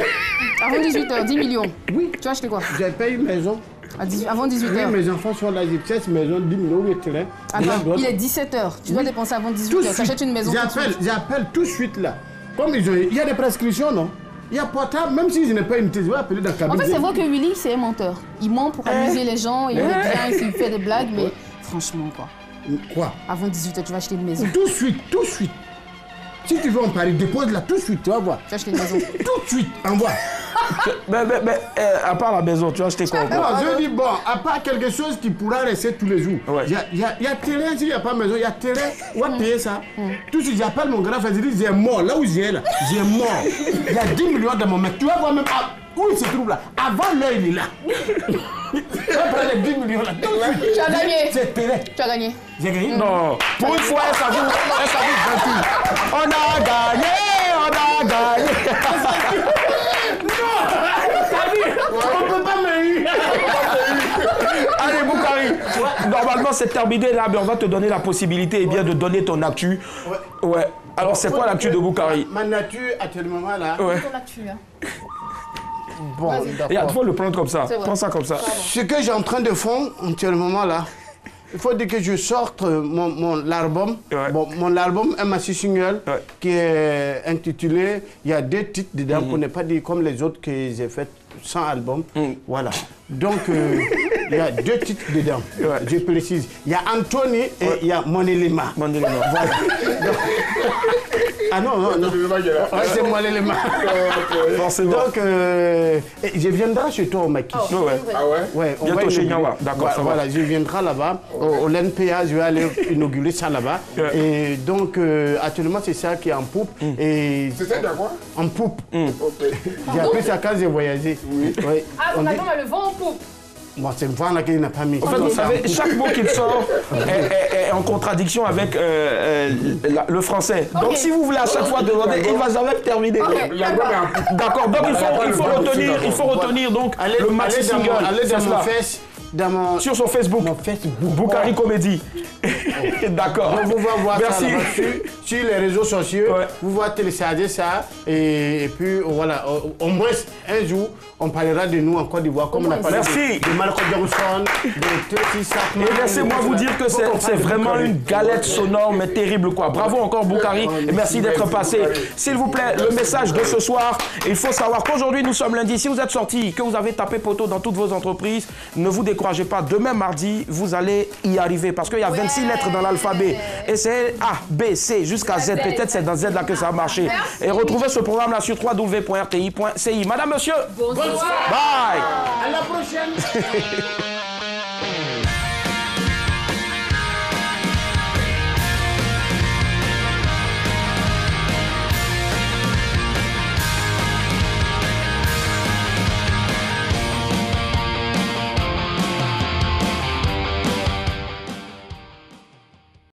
D: Avant 18h, 10 millions.
G: Oui.
D: Tu vas acheter quoi?
G: J'ai payé une maison.
D: Avant 18h.
G: Oui, mes enfants sont là, j'ai cette maison, 10 millions, où est-il?
D: Il est 17h. Tu dois dépenser avant 18h. Tu achètes une maison.
G: J'appelle tout de suite là. Comme il y a des prescriptions, non? Il y a portable, même si je n'ai pas une thèse, je vais appeler dans le cabinet.
D: En fait, c'est vrai que Willy, c'est un menteur. Il ment pour amuser les gens, il est bien, il fait des blagues, mais franchement, quoi.
G: Quoi?
D: Avant 18h, tu vas acheter une maison.
G: Tout de suite, tout de suite. Si tu veux en parler, dépose-la tout de suite, tu vas voir.
D: Tu vas acheter une maison.
G: Tout de suite, envoie.
A: Mais à part la maison, tu vas acheter quoi?
G: Non, je dis bon, à part quelque chose qui pourra rester tous les jours. Il y a terrain, s'il n'y a pas maison, il y a terrain, on va payer ça. Tout de suite, j'appelle mon grand frère, je dis, j'ai mort, là où j'ai là, j'ai mort. Il y a 10 millions dans mon mec, tu vas voir même où il se trouve là. Avant l'heure, il est là. Tu vas prendre les 10 millions là, tout de suite.
D: Tu as gagné.
G: C'est terrain.
D: Tu as gagné.
G: J'ai gagné?
A: Non, pour une fois, ça vous On a gagné, on a gagné.
G: On ne peut pas me rire.
A: Allez, Boukari, normalement c'est terminé là, mais on va te donner la possibilité de donner ton actu. Ouais. Alors c'est quoi l'actu de Boukari?
G: Ma nature à ce moment-là.
D: Ton actu, hein.
G: Bon,
A: il faut le prendre comme ça. Prends ça comme ça.
G: Ce que j'ai en train de faire en ce moment-là, il faut dire que je sorte mon album. Bon, mon album est ma single qui est intitulé. Il y a 2 titres dedans qu'on n'est pas dit comme les autres que j'ai fait sans album. Voilà. Donc, il y a 2 titres dedans. Je précise. Il y a Anthony et il y a Monelema. Voilà. Donc, ah non, c'est Monelema.
A: Forcément.
G: Donc, je viendrai chez toi au maquis.
C: Ah ouais?
A: Bientôt chez Nyawa. D'accord, ça va.
G: Voilà, je viendrai là-bas. Au LNPA, je vais aller inaugurer ça là-bas. Et donc, actuellement, c'est ça qui est en poupe.
C: C'est ça de quoi?
G: En poupe. J'ai appris ça quand j'ai voyagé. Oui.
D: Ah, ton album a le vent en poupe.
G: Bon, c'est le vent là qu'il n'a pas mis.
A: En fait, vous savez, chaque mot qu'il sort est en contradiction avec le français. Donc, si vous voulez à chaque fois demander, il ne va jamais terminer. D'accord, donc il faut retenir donc le maxi single.
G: Allez dans mon face.
A: Sur son Facebook. Boukari Comédie. D'accord.
G: Donc, vous pouvez voir
A: merci.
G: Ça sur les réseaux sociaux. Vous pouvez télécharger ça. Et puis, voilà. Au moins, un jour, on parlera de nous en Côte d'Ivoire. Comme on a parlé de Malcolm Johnson, de Tracy Chapman.
A: Et laissez-moi vous dire que c'est vraiment une galette sonore, mais terrible quoi. Bravo encore Boukari. Et merci d'être passé. S'il vous plaît, le message de ce soir. Il faut savoir qu'aujourd'hui, nous sommes lundi. Si vous êtes sortis, que vous avez tapé poteau dans toutes vos entreprises, ne vous découragez pas. Demain, mardi, vous allez y arriver. Parce qu'il y a 26 lettres dans l'alphabet. Et c'est A, B, C jusqu'à Z. Peut-être c'est dans Z là que ça a marché. Et retrouvez ce programme-là sur www.rti.ci. Madame, monsieur.
G: Bonsoir.
A: Bye.
G: À la prochaine.